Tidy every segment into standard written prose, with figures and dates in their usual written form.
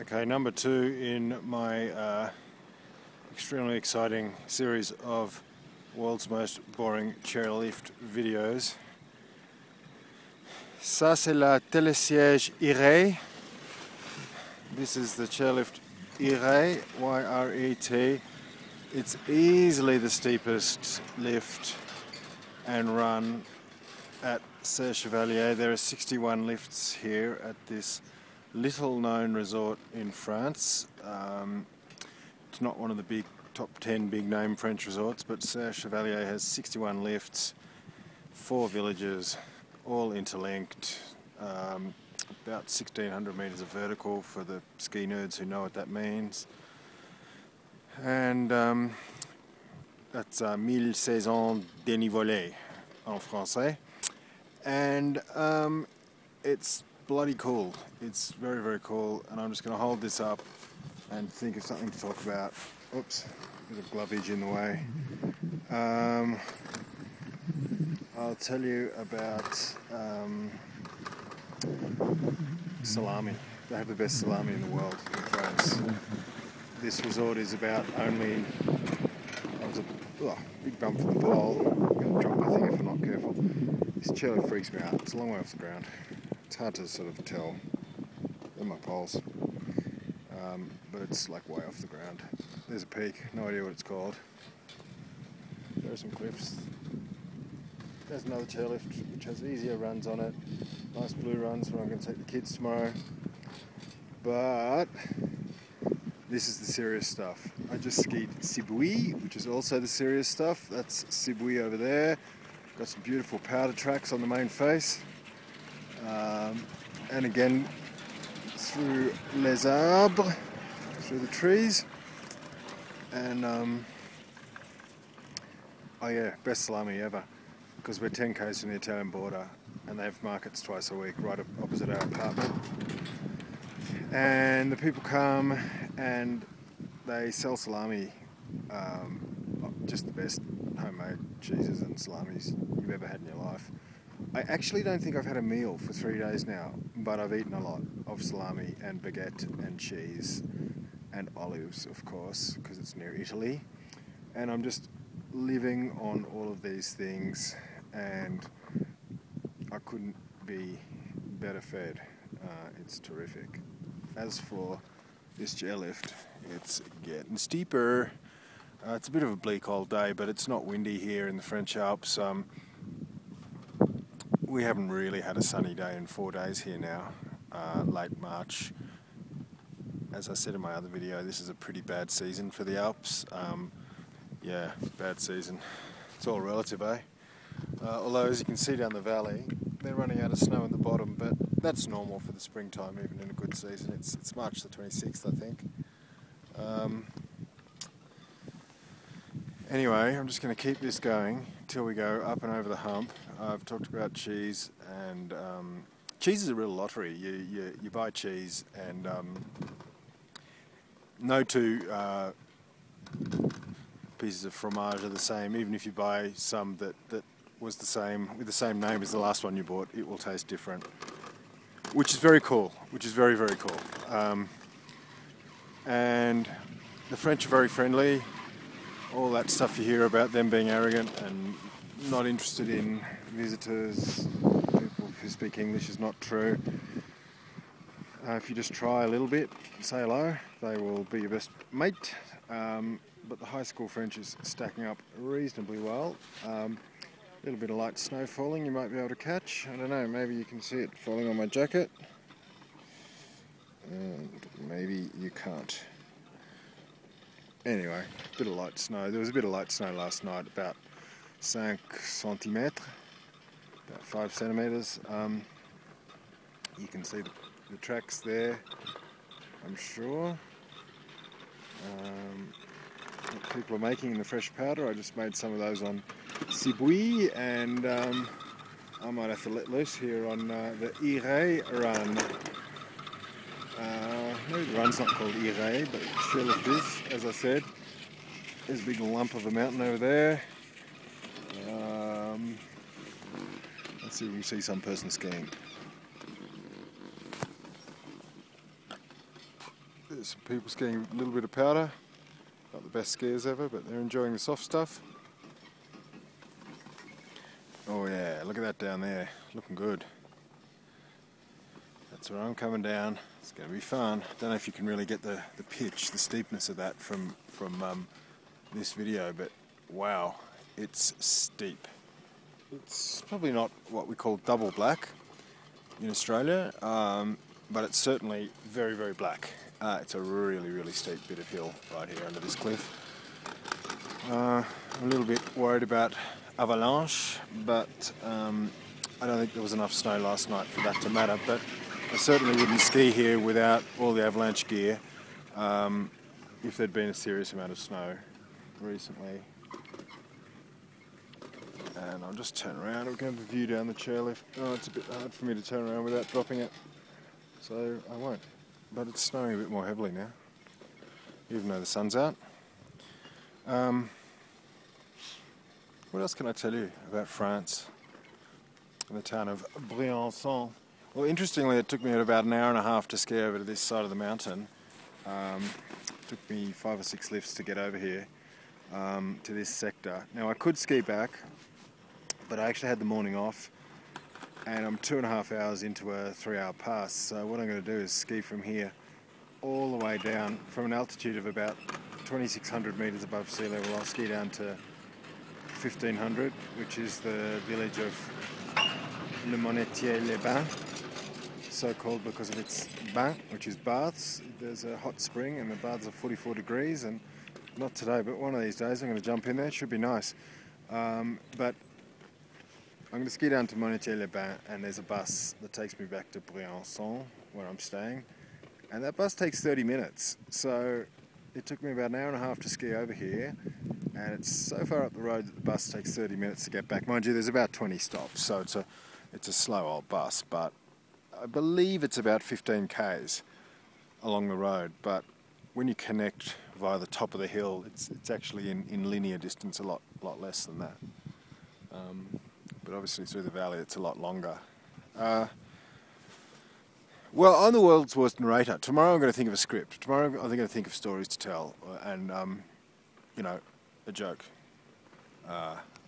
Okay, number 2 in my extremely exciting series of world's most boring chairlift videos. Ça c'est la télésiège Yret. This is the chairlift Yret, Y-R-E-T. It's easily the steepest lift and run at Serre Chevalier. There are 61 lifts here at this little known resort in France. It's not one of the big top 10 big name French resorts, but Serre Chevalier has 61 lifts, 4 villages, all interlinked, about 1,600 metres of vertical for the ski nerds who know what that means. And that's 1000 saisons dénivelées en français. And it's bloody cool. It's very, very cool, and I'm just going to hold this up and think of something to talk about. Oops, bit of glovage in the way. I'll tell you about salami. They have the best salami in the world in France. This resort is about only... That was a big bump from the pole. I'm going to drop my thing if I'm not careful. This chairlift freaks me out. It's a long way off the ground. It's hard to sort of tell. They're my poles. But it's like way off the ground. There's a peak, no idea what it's called. There are some cliffs. There's another chairlift which has easier runs on it. Nice blue runs when I'm going to take the kids tomorrow. But this is the serious stuff. I just skied Sibouy, which is also the serious stuff. That's Sibouy over there. Got some beautiful powder tracks on the main face. And again, through les arbres, through the trees. And, oh yeah, best salami ever. Because we're 10 k's from the Italian border, and they have markets twice a week right opposite our apartment. And the people come and they sell salami, just the best homemade cheeses and salamis you've ever had in your life. I actually don't think I've had a meal for 3 days now, but I've eaten a lot of salami and baguette and cheese and olives, of course, because it's near Italy. And I'm just living on all of these things, and I couldn't be better fed. It's terrific. As for this chairlift, it's getting steeper. It's a bit of a bleak old day, but it's not windy here in the French Alps. We haven't really had a sunny day in 4 days here now, late March. As I said in my other video, this is a pretty bad season for the Alps. Yeah, bad season. It's all relative, eh? Although, as you can see down the valley, they're running out of snow in the bottom, but that's normal for the springtime, even in a good season. It's March the 26th, I think. Anyway, I'm just going to keep this going until we go up and over the hump. I've talked about cheese, and cheese is a real lottery. You buy cheese, and no two pieces of fromage are the same. Even if you buy some that was the same, with the same name as the last one you bought, it will taste different. Which is very cool, which is very, very cool. And the French are very friendly. All that stuff you hear about them being arrogant and not interested in visitors, people who speak English, is not true. If you just try a little bit and say hello, they will be your best mate. But the high school French is stacking up reasonably well. A little bit of light snow falling you might be able to catch. I don't know, maybe you can see it falling on my jacket. And maybe you can't. Anyway, a bit of light snow. There was a bit of light snow last night, about 5 centimetres, about 5 centimetres. You can see the tracks there, I'm sure. What people are making in the fresh powder. I just made some of those on Sibouy, and I might have to let loose here on the Yret run. Maybe the run's not called Yret, but chairlift is, as I said. There's a big lump of a mountain over there. Let's see if we can see some person skiing. There's some people skiing a little bit of powder. Not the best skiers ever, but they're enjoying the soft stuff. Oh yeah, look at that down there, looking good. That's where I'm coming down. It's going to be fun. Don't know if you can really get the pitch, the steepness of that from this video, but wow, it's steep. It's probably not what we call double black in Australia, but it's certainly very, very black. It's a really, really steep bit of hill right here under this cliff. I'm a little bit worried about avalanche, but I don't think there was enough snow last night for that to matter, but I certainly wouldn't ski here without all the avalanche gear if there'd been a serious amount of snow recently. And I'll just turn around. We can have a view down the chairlift. Oh, it's a bit hard for me to turn around without dropping it, so I won't. But it's snowing a bit more heavily now, even though the sun's out. What else can I tell you about France and the town of Briançon? Well, interestingly, it took me about an hour and a half to ski over to this side of the mountain. It took me 5 or 6 lifts to get over here to this sector. Now, I could ski back, but I actually had the morning off, and I'm 2.5 hours into a 3-hour pass. So what I'm going to do is ski from here all the way down from an altitude of about 2,600 metres above sea level. I'll ski down to 1,500, which is the village of Le Monetier-les-Bains, so called because of its bain, which is baths. There's a hot spring and the baths are 44 degrees, and not today, but one of these days I'm going to jump in there. It should be nice. But I'm going to ski down to Monetier-les-Bains, and there's a bus that takes me back to Briançon, where I'm staying, and that bus takes 30 minutes. So it took me about an hour and a half to ski over here, and it's so far up the road that the bus takes 30 minutes to get back. Mind you, there's about 20 stops, so it's a slow old bus, but I believe it's about 15 k's along the road. But when you connect via the top of the hill, it's actually in linear distance a lot less than that. But obviously through the valley it's a lot longer. Well, I'm the world's worst narrator. Tomorrow I'm going to think of a script. Tomorrow I'm going to think of stories to tell, and you know, a joke.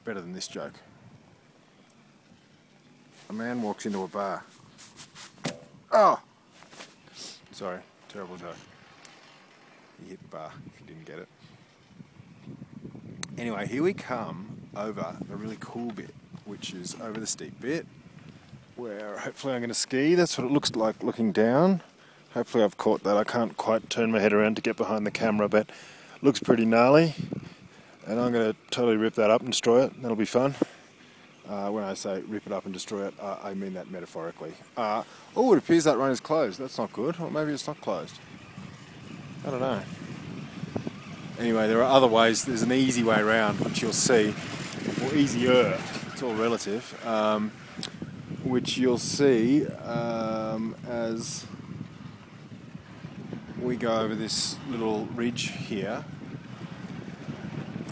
Better than this joke. A man walks into a bar. Oh! Sorry, terrible joke. He hit the bar, if you didn't get it. Anyway, here we come over the really cool bit, which is over the steep bit, where hopefully I'm going to ski. That's what it looks like looking down. Hopefully I've caught that. I can't quite turn my head around to get behind the camera, but it looks pretty gnarly. And I'm going to totally rip that up and destroy it. That'll be fun. When I say rip it up and destroy it, I mean that metaphorically. Oh, it appears that run is closed. That's not good. Or maybe it's not closed. I don't know. Anyway, there are other ways. There's an easy way around, which you'll see. Or easier. It's all relative. Which you'll see as we go over this little ridge here.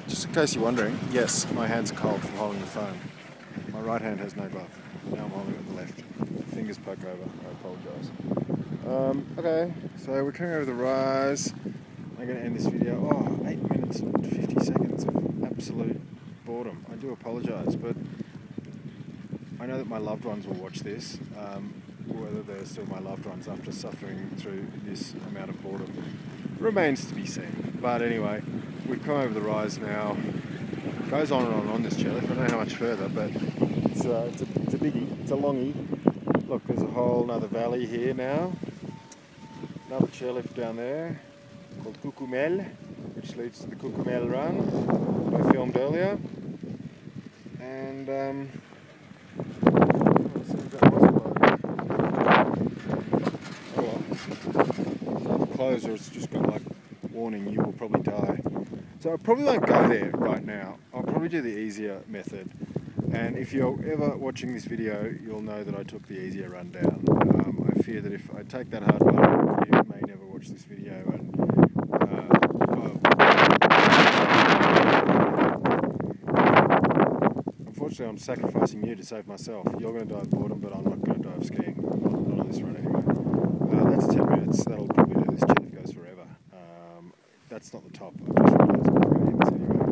Just in case you're wondering, yes, my hands are cold from holding the phone. My right hand has no glove. Now I'm holding it with the left. Fingers poke over. I apologise. Okay, so we're coming over the rise. I'm going to end this video. Oh, 8 minutes and 50 seconds of absolute boredom. I do apologise, but I know that my loved ones will watch this. Whether they're still my loved ones after suffering through this amount of boredom remains to be seen. But anyway, we've come over the rise now. It goes on and on this chairlift. I don't know how much further, but it's a biggie. It's a longie. Look, there's a whole other valley here now. Another chairlift down there called Coucoumel, which leads to the Coucoumel run that I filmed earlier. And closed, or it's just got like warning, you will probably die. So I probably won't go there right now. I'll probably do the easier method, and if you're ever watching this video, you'll know that I took the easier run down. I fear that if I take that hard one, you may never watch this video, and unfortunately I'm sacrificing you to save myself. You're going to die of boredom, but I'm not going to die of skiing. Not on this run anyway. That's 10 minutes. That'll probably do. This chairlift goes forever. that's not the top. I just realised my brains anyway.